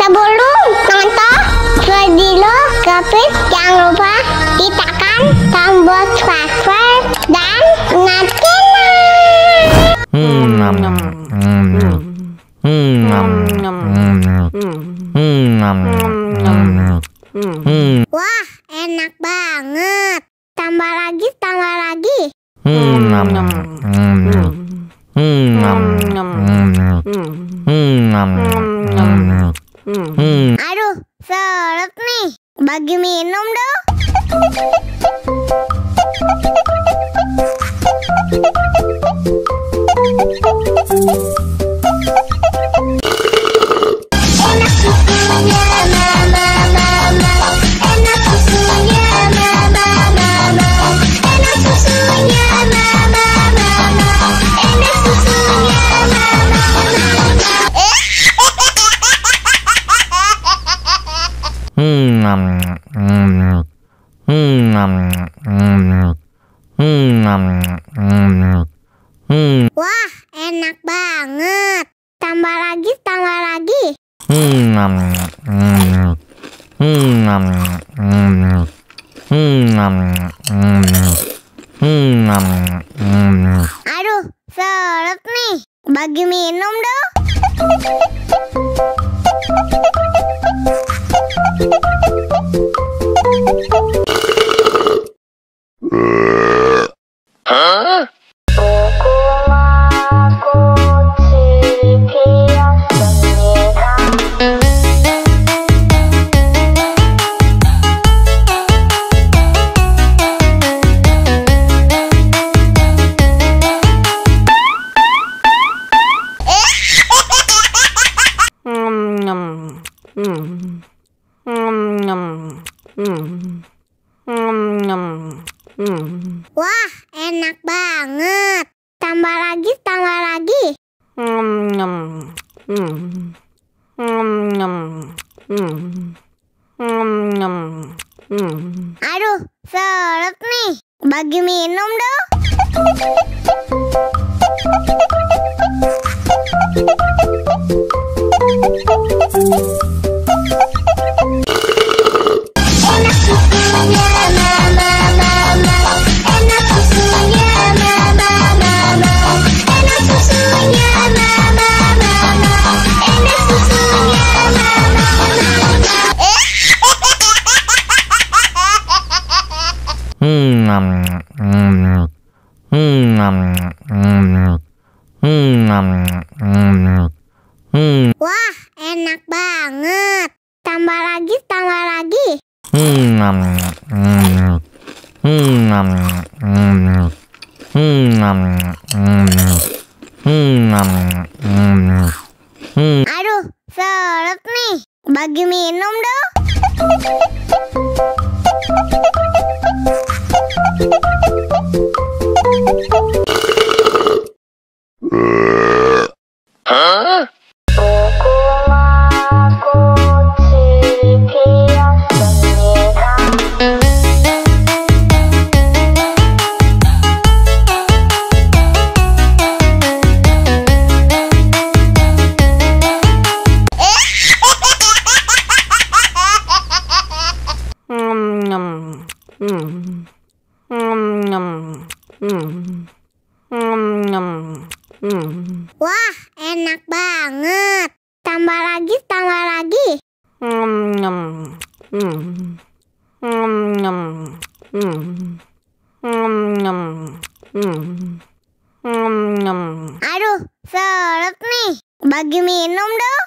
Sebelum nonton video Gapit, jangan lupa tekan tombol subscribe dan Wah, enak banget. Tambah lagi, tambah lagi. Aduh, seret nih. Bagi minum dong. Enak susunya mama, enak susunya mama, enak susunya mama, enak susunya Wah, enak banget. Tambah lagi, tambah lagi. Aduh, seret nih. Bagi minum dong. Wah, enak banget. Tambah lagi, tambah lagi. Aduh, seret nih. Bagi minum dong. Enak susunya mama, enak susunya mama, enak susunya mama, enak susunya Wah, enak banget. Tambah lagi, tambah lagi. Aduh, seret nih. Bagi minum dong. Wah, enak banget. Tambah lagi, tambah lagi. Aduh, seret nih. Bagi minum dong.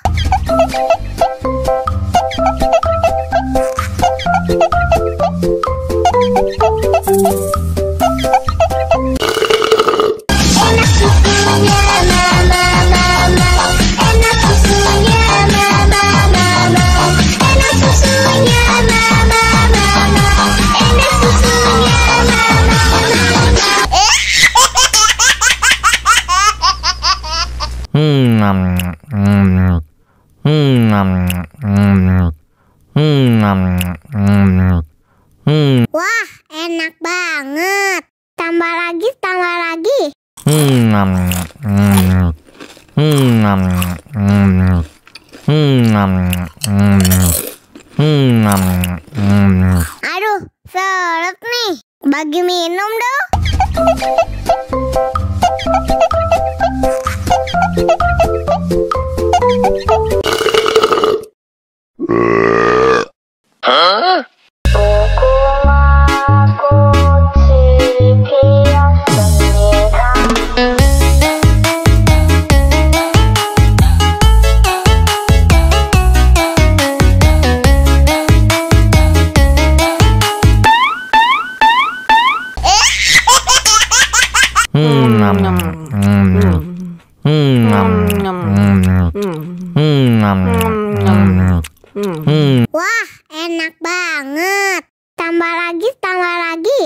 Enak susunya mama, enak susunya mama, enak susunya mama, enak susunya Wah, enak banget. Tambah lagi, tambah lagi. Aduh, seret nih. Bagi minum dong. Wah, enak banget. Tambah lagi, tambah lagi.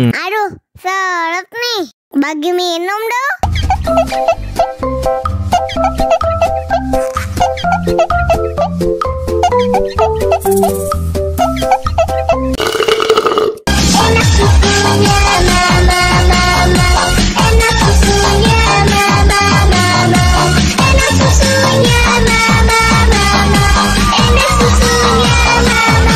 Aduh, seret nih. Bagi minum dong. Enak susunya mama, enak susunya mama, enak susunya mama, enak susunya mama.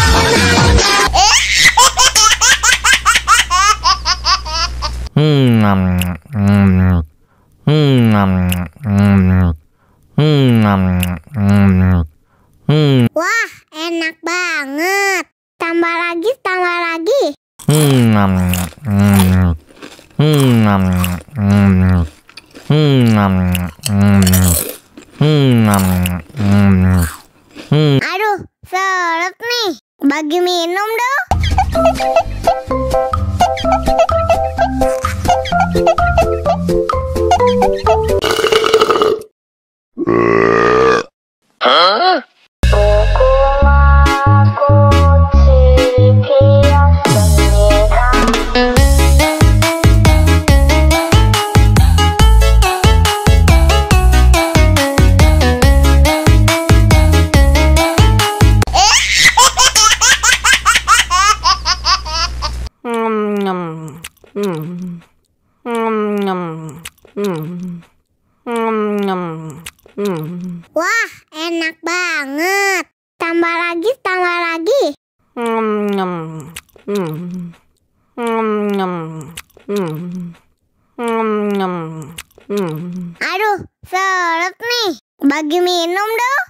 Wah, enak banget. Tambah lagi, tambah lagi. Aduh, seret nih. Bagi minum dong. Wah, enak banget. Tambah lagi, tambah lagi. Aduh, seret nih. Bagi minum dong.